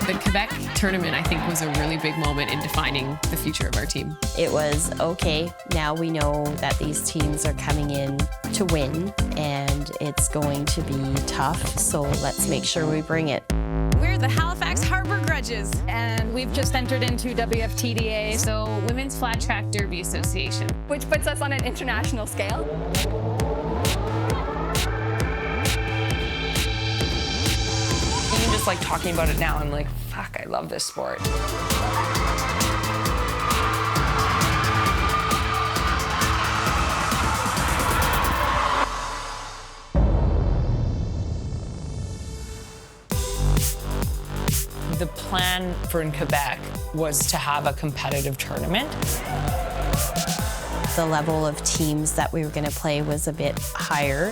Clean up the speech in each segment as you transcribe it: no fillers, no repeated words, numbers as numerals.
The Quebec tournament, I think, was a really big moment in defining the future of our team. It was, okay, now we know that these teams are coming in to win, and it's going to be tough, so let's make sure we bring it. We're the Halifax Harbor Grudges. And we've just entered into WFTDA, So Women's Flat Track Derby Association. which puts us on an international scale. Even just like talking about it now, I'm like, fuck, I love this sport. The plan for in Quebec was to have a competitive tournament. The level of teams that we were going to play was a bit higher.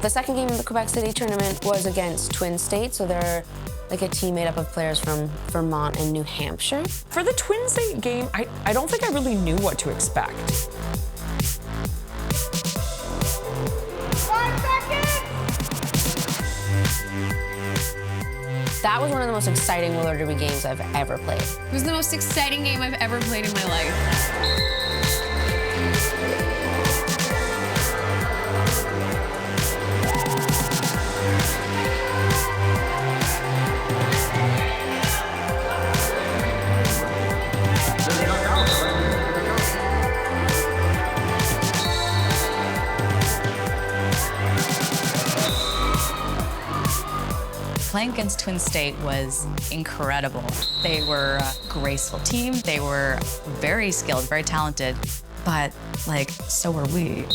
The second game of the Quebec City tournament was against Twin State, so they're like a team made up of players from Vermont and New Hampshire. For the Twin State game, I don't think I really knew what to expect. 5 seconds! That was one of the most exciting roller derby games I've ever played. It was the most exciting game I've ever played in my life. Playing against Twin State was incredible. They were a graceful team. They were very skilled, very talented, but like, so were we.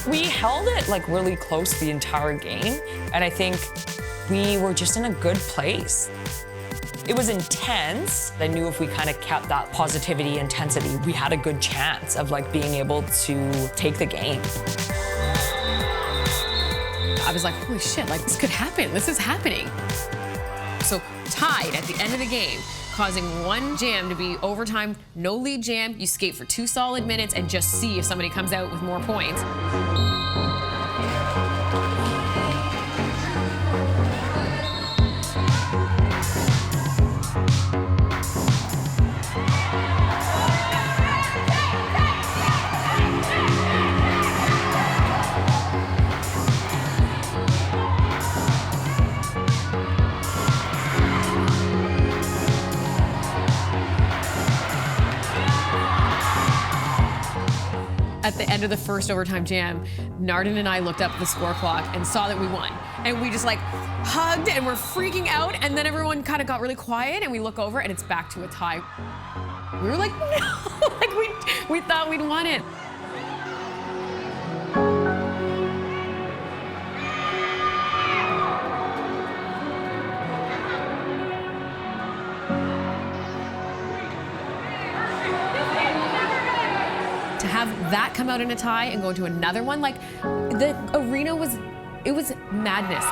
We held it like really close the entire game, and I think we were just in a good place. It was intense. I knew if we kind of kept that positivity, intensity, we had a good chance of like being able to take the game. I was like, holy shit, like this could happen. This is happening. So tied at the end of the game, causing one jam to be overtime, no lead jam. You skate for 2 solid minutes and just see if somebody comes out with more points. At the end of the first overtime jam, Narden and I looked up at the score clock and saw that we won. And we just like hugged and we're freaking out. And then everyone kind of got really quiet and we look over and it's back to a tie. We were like, no, like we thought we'd won it. To have that come out in a tie and go into another one, like the arena was madness.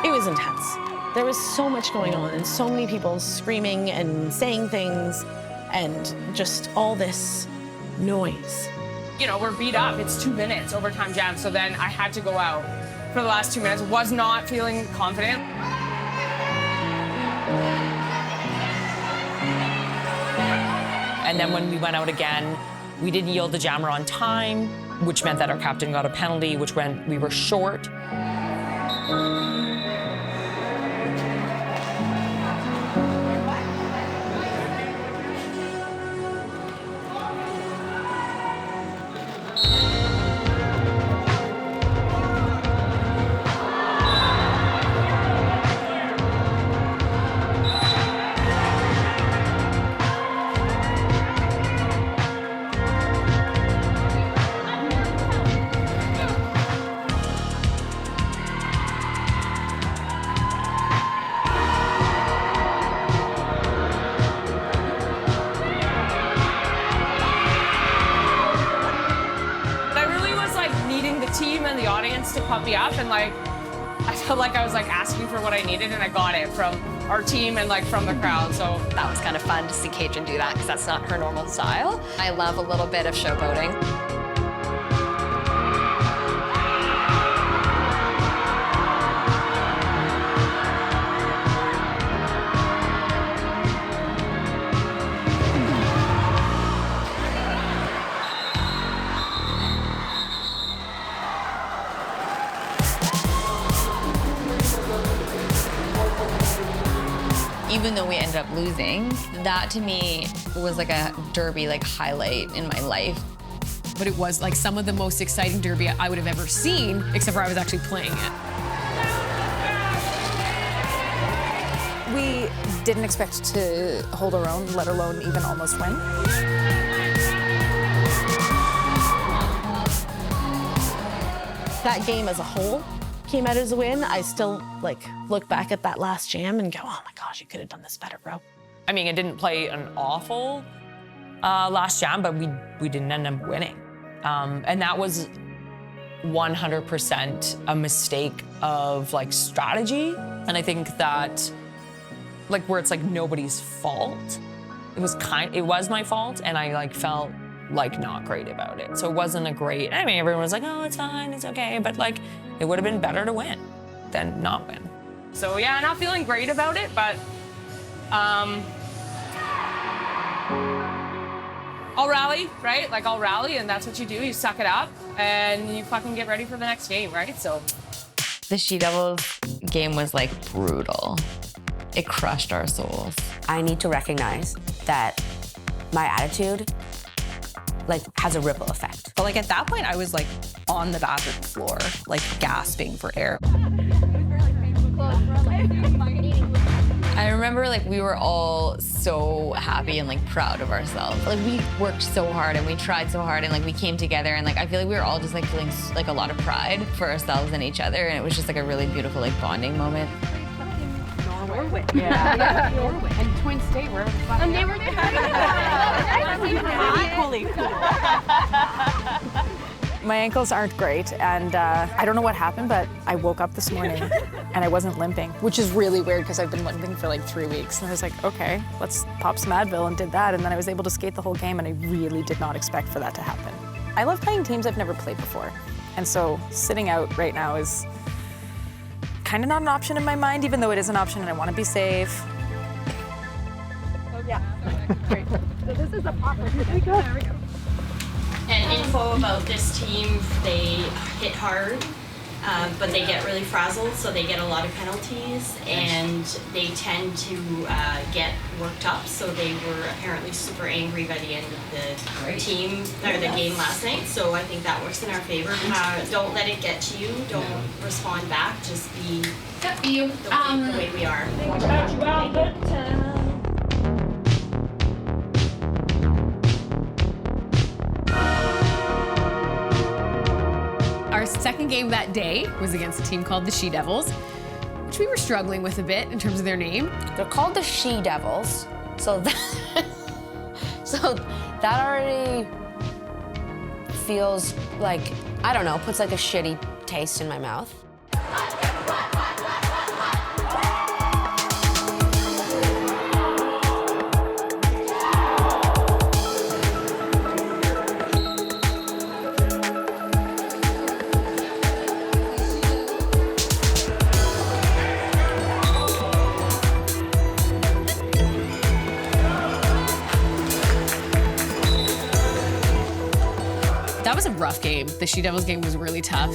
It was intense. There was so much going on and so many people screaming and saying things and just all this noise. You know, we're beat up. It's 2 minutes overtime jam, so then I had to go out for the last 2 minutes. Was not feeling confident. And then when we went out again, we didn't yield the jammer on time, which meant that our captain got a penalty, which meant we were short. pumped me up, and like I felt like I was like asking for what I needed, and I got it from our team and like from the crowd. So that was kind of fun to see Kaitrin do that because that's not her normal style. I love a little bit of showboating. Even though we ended up losing, that to me was like a derby like highlight in my life. But it was like some of the most exciting derby I would have ever seen, except for I was actually playing it. We didn't expect to hold our own, let alone even almost win. That game as a whole came out as a win. I still like look back at that last jam and go, oh my gosh, you could have done this better, bro. I mean, it didn't play an awful last jam, but we didn't end up winning. And that was 100% a mistake of like strategy. And I think that like where it's like nobody's fault, it was my fault, and I like felt like not great about it. So it wasn't a great, I mean, everyone was like, oh, it's fine, it's okay. But like, it would have been better to win than not win. So yeah, not feeling great about it, but I'll rally, right? Like I'll rally, and that's what you do. You suck it up and you fucking get ready for the next game, right? So The She Devils game was like brutal. It crushed our souls. I need to recognize that my attitude like has a ripple effect. But like at that point, I was like on the bathroom floor, like gasping for air. I remember like we were all so happy and like proud of ourselves. Like we worked so hard and we tried so hard and like we came together, and like I feel like we were all just like feeling like a lot of pride for ourselves and each other, and it was just like a really beautiful like bonding moment. Norway. Yeah. Norway. And Twin State, wherever the fuck. And they were Equally cool. My ankles aren't great, and I don't know what happened, but I woke up this morning and I wasn't limping, which is really weird because I've been limping for like 3 weeks. And I was like, okay, let's pop some Advil, and did that, and then I was able to skate the whole game, and I really did not expect for that to happen. I love playing teams I've never played before, and so sitting out right now is kind of not an option in my mind, even though it is an option and I want to be safe. Oh, yeah. Great. So this is a popper. There we go. And info about this team, they hit hard, but they get really frazzled, so they get a lot of penalties, and they tend to get worked up, so they were apparently super angry by the end of the the game last night, so I think that works in our favor. Don't let it get to you, don't respond back, just be the way we are. Our second game that day was against a team called the She Devils, which we were struggling with a bit in terms of their name. They're called the She Devils, so that already feels like, I don't know, puts like a shitty taste in my mouth. That was a rough game. The She Devils game was really tough.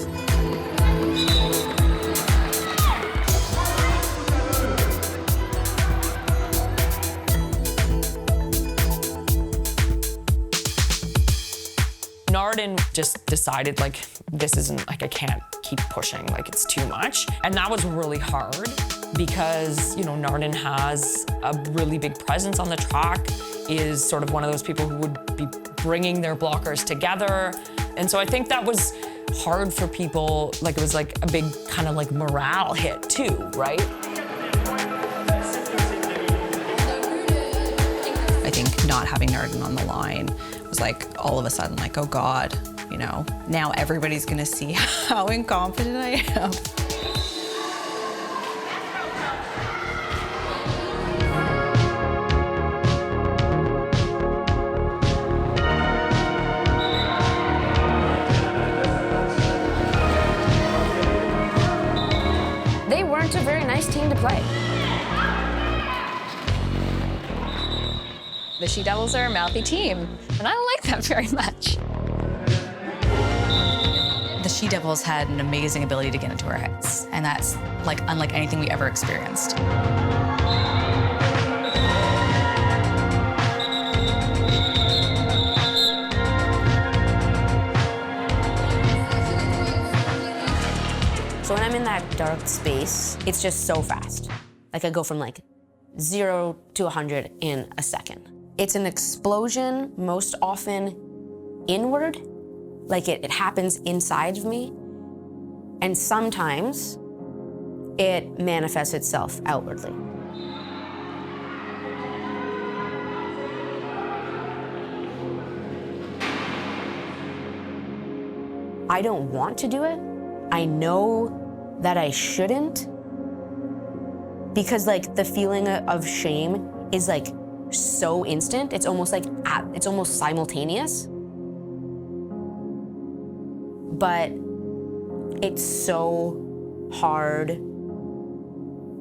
Nardin just decided like, this isn't, like I can't keep pushing, like it's too much. And that was really hard because, you know, Nardin has a really big presence on the track, is sort of one of those people who would be bringing their blockers together. And so I think that was hard for people, like it was like a big kind of like morale hit too, right? I think not having Nardin on the line was like all of a sudden like, oh God, you know, now everybody's gonna see how incompetent I am. They weren't a very nice team to play. The She Devils are a mouthy team, and I don't like that very much. The She Devils had an amazing ability to get into our heads, and that's like unlike anything we ever experienced. So when I'm in that dark space, it's just so fast. Like I go from like 0 to 100 in a second. It's an explosion, most often inward, like it happens inside of me. And sometimes it manifests itself outwardly. I don't want to do it. I know that I shouldn't, because like the feeling of shame is like so instant. It's almost like it's almost simultaneous. But it's so hard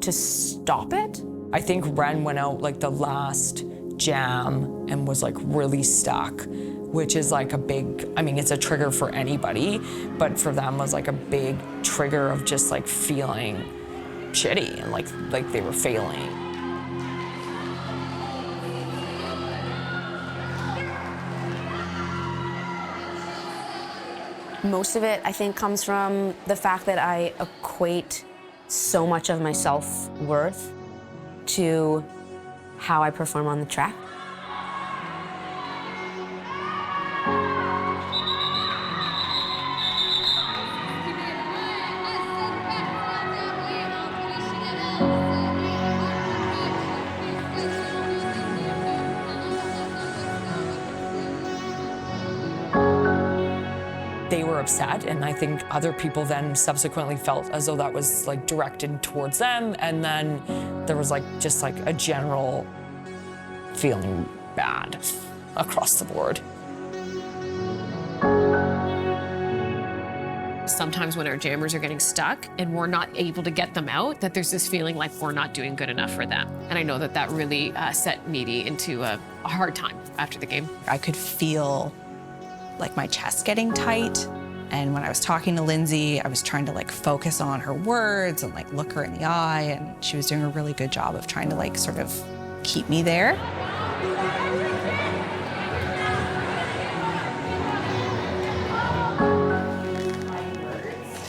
to stop it. I think Wren went out like the last jam and was like really stuck, which is like a big, I mean, it's a trigger for anybody, but for them was like a big trigger of just like feeling shitty and like they were failing. Most of it, I think, comes from the fact that I equate so much of my self-worth to how I perform on the track. They were upset, and I think other people then subsequently felt as though that was like directed towards them, and then there was like just like a general feeling bad across the board. Sometimes when our jammers are getting stuck and we're not able to get them out, that there's this feeling like we're not doing good enough for them. And I know that that really set Meaty into a hard time after the game. I could feel like my chest getting tight. And when I was talking to Lindsay, I was trying to like focus on her words and like look her in the eye. And she was doing a really good job of trying to like sort of keep me there.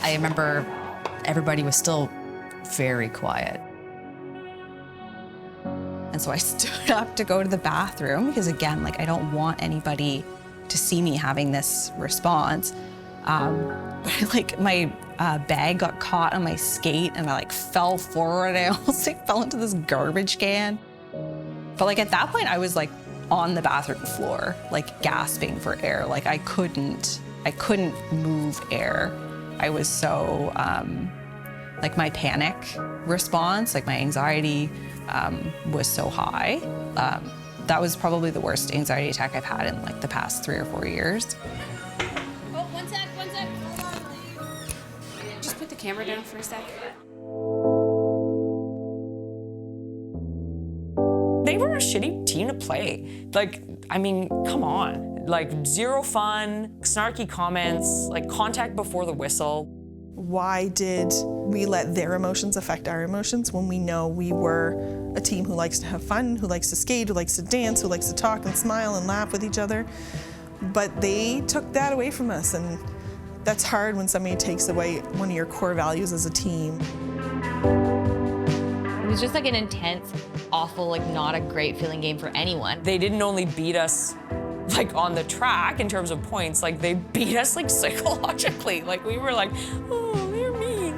I remember everybody was still very quiet. And so I stood up to go to the bathroom because again, like I don't want anybody to see me having this response. But like my bag got caught on my skate and I like fell forward. I almost like fell into this garbage can. But like at that point I was like on the bathroom floor, like gasping for air. Like I couldn't move air. I was so, like my panic response, like my anxiety was so high. That was probably the worst anxiety attack I've had in like the past 3 or 4 years. Oh, one sec. Hold on, please. Just put the camera down for a sec. They were a shitty team to play. Like, I mean, come on. Like, zero fun, snarky comments, like contact before the whistle. Why did we let their emotions affect our emotions when we know we were a team who likes to have fun, who likes to skate, who likes to dance, who likes to talk and smile and laugh with each other? But they took that away from us, and that's hard when somebody takes away one of your core values as a team. It was just like an intense, awful, like not a great feeling game for anyone. They didn't only beat us like on the track in terms of points, like they beat us like psychologically. Like we were like, oh, they're mean.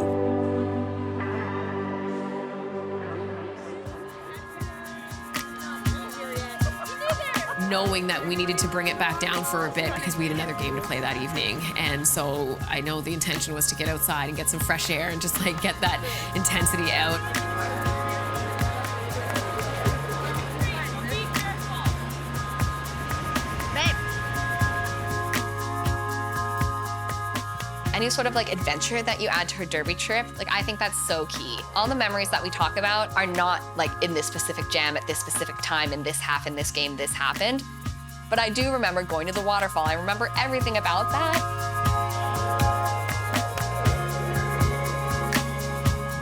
knowing that we needed to bring it back down for a bit because we had another game to play that evening. And so I know the intention was to get outside and get some fresh air and just like get that intensity out. Any sort of like adventure that you add to her derby trip, like I think that's so key. All the memories that we talk about are not like in this specific jam at this specific time, in this half, in this game, this happened. But I do remember going to the waterfall. I remember everything about that.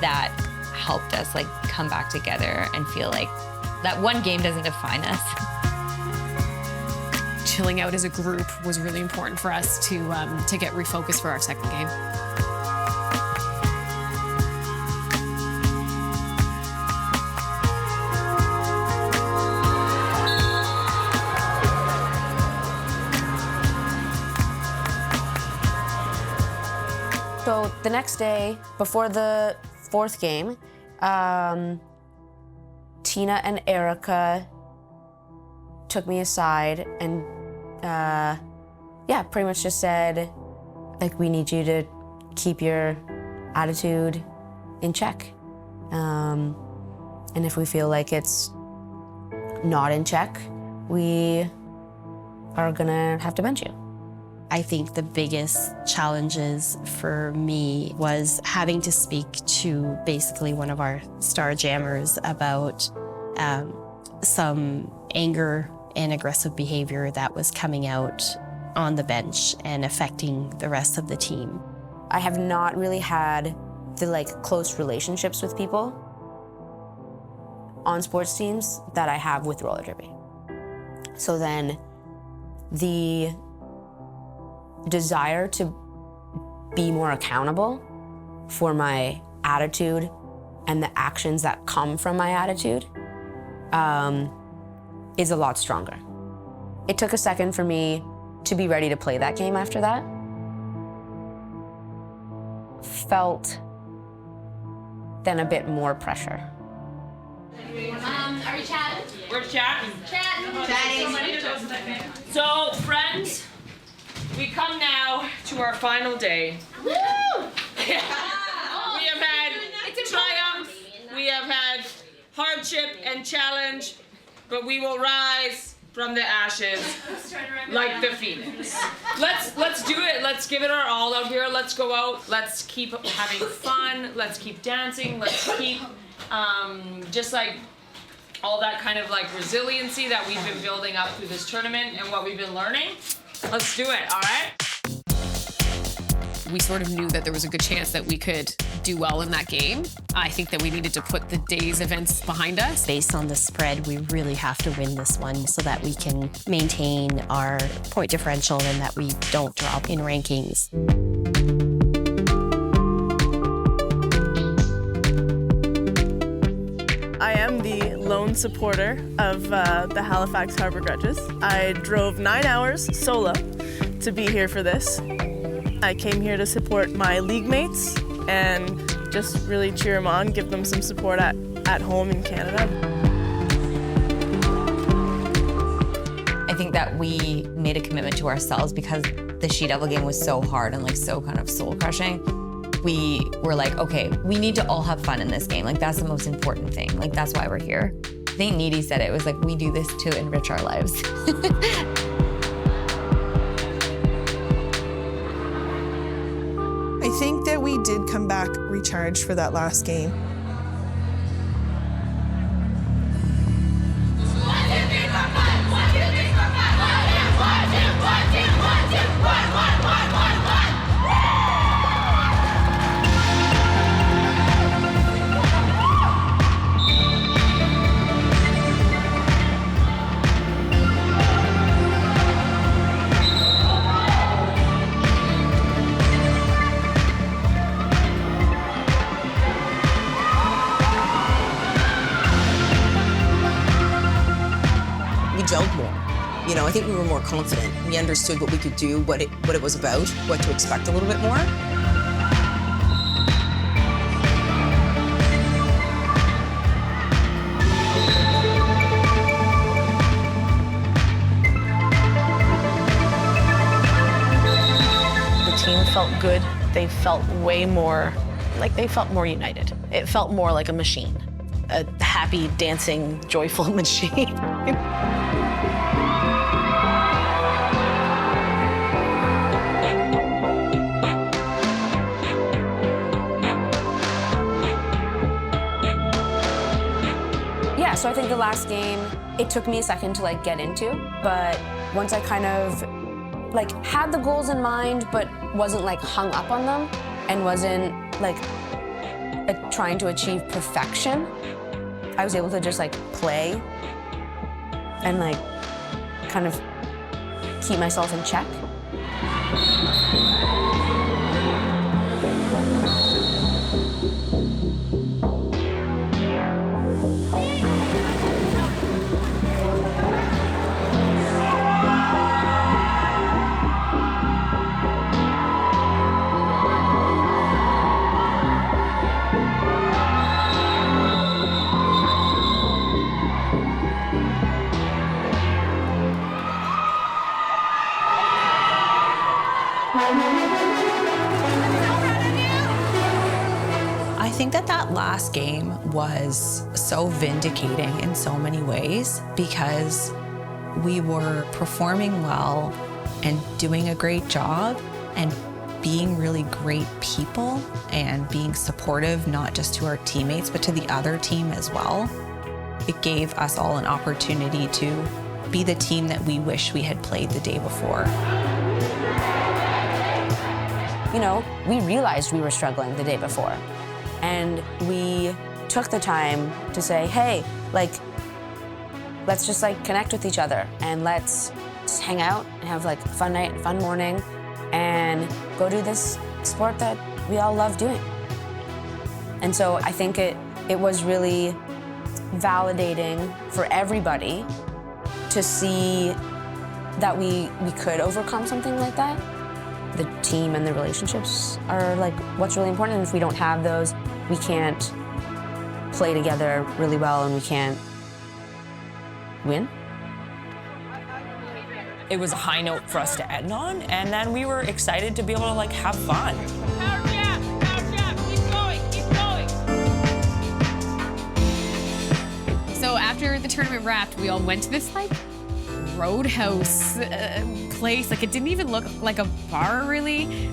That helped us like come back together and feel like that one game doesn't define us. Chilling out as a group was really important for us to get refocused for our second game. So the next day, before the fourth game, Tina and Erica took me aside and pretty much just said, like, we need you to keep your attitude in check. And if we feel like it's not in check, we are gonna have to bench you. I think the biggest challenges for me was having to speak to basically one of our star jammers about some anger and aggressive behavior that was coming out on the bench and affecting the rest of the team. I have not really had the close relationships with people on sports teams that I have with roller derby. So then the desire to be more accountable for my attitude and the actions that come from my attitude is a lot stronger. It took a second for me to be ready to play that game after that. Felt then a bit more pressure. Are we chatting? We're chatting. Chatting. So, friends, we come now to our final day. Woo! We have had triumph, we have had hardship and challenge, but we will rise from the ashes like the phoenix. Let's do it. Let's give it our all out here. Let's go out. Let's keep having fun. Let's keep dancing. Let's keep just like all that kind of like resiliency that we've been building up through this tournament and what we've been learning. Let's do it, all right? We sort of knew that there was a good chance that we could do well in that game. I think that we needed to put the day's events behind us. Based on the spread, we really have to win this one so that we can maintain our point differential and that we don't drop in rankings. I am the lone supporter of the Halifax Harbour Grudges. I drove 9 hours solo to be here for this. I came here to support my league mates and just really cheer them on, give them some support at home in Canada. I think that we made a commitment to ourselves because the She-Devil game was so hard and like so kind of soul-crushing. We were like, okay, we need to all have fun in this game. Like, that's the most important thing. Like, that's why we're here. I think Needy said it was like, we do this to enrich our lives. I think that we did come back recharged for that last game. Gelled more. You know, I think we were more confident. We understood what we could do, what it was about, what to expect a little bit more. good. They felt way more, like they felt more united. It felt more like a machine, a happy, dancing, joyful machine. Yeah, so I think the last game, it took me a second to like get into, but once I kind of like had the goals in mind, but wasn't like hung up on them and wasn't like trying to achieve perfection, I was able to just like play and like kind of keep myself in check. I think that last game was so vindicating in so many ways because we were performing well and doing a great job and being really great people and being supportive, not just to our teammates, but to the other team as well. It gave us all an opportunity to be the team that we wish we had played the day before. You know, we realized we were struggling the day before. And we took the time to say, hey, like, let's just like connect with each other and let's just hang out and have like a fun night, fun morning, and go do this sport that we all love doing. And so I think it was really validating for everybody to see that we could overcome something like that. The team and the relationships are like what's really important, and if we don't have those, we can't play together really well and we can't win. It was a high note for us to end on, and then we were excited to be able to like have fun. So after the tournament wrapped, we all went to this like roadhouse place. Like it didn't even look like a bar really.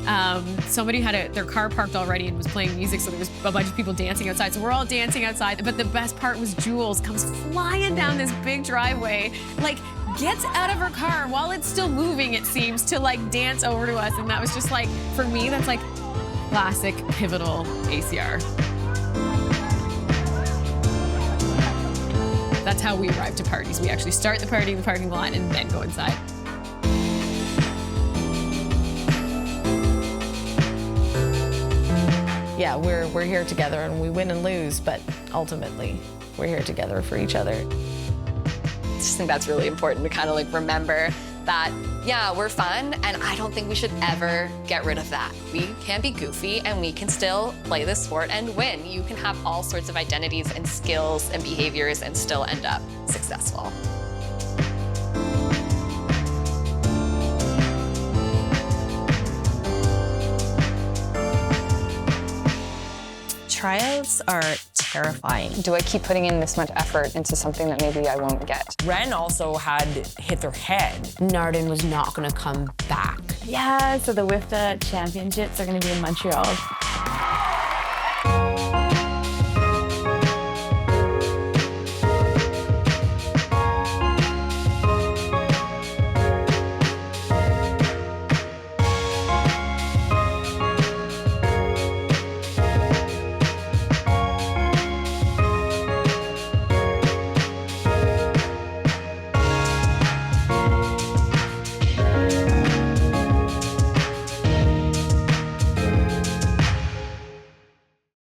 Somebody had their car parked already and was playing music, so there was a bunch of people dancing outside. So we're all dancing outside. But the best part was Jules comes flying down this big driveway, like gets out of her car while it's still moving, it seems, to like dance over to us. And that was just like, for me, that's like classic pivotal ACR. That's how we arrive to parties. We actually start the party in the parking lot and then go inside. Yeah, we're here together and we win and lose, but ultimately we're here together for each other. I just think that's really important to kind of like remember that, yeah, we're fun, and I don't think we should ever get rid of that. We can be goofy and we can still play this sport and win. You can have all sorts of identities and skills and behaviors and still end up successful. Tryouts are terrifying. Do I keep putting in this much effort into something that maybe I won't get? Wren also had hit their head. Narden was not gonna come back. Yeah, so the WIFTA championships are gonna be in Montreal.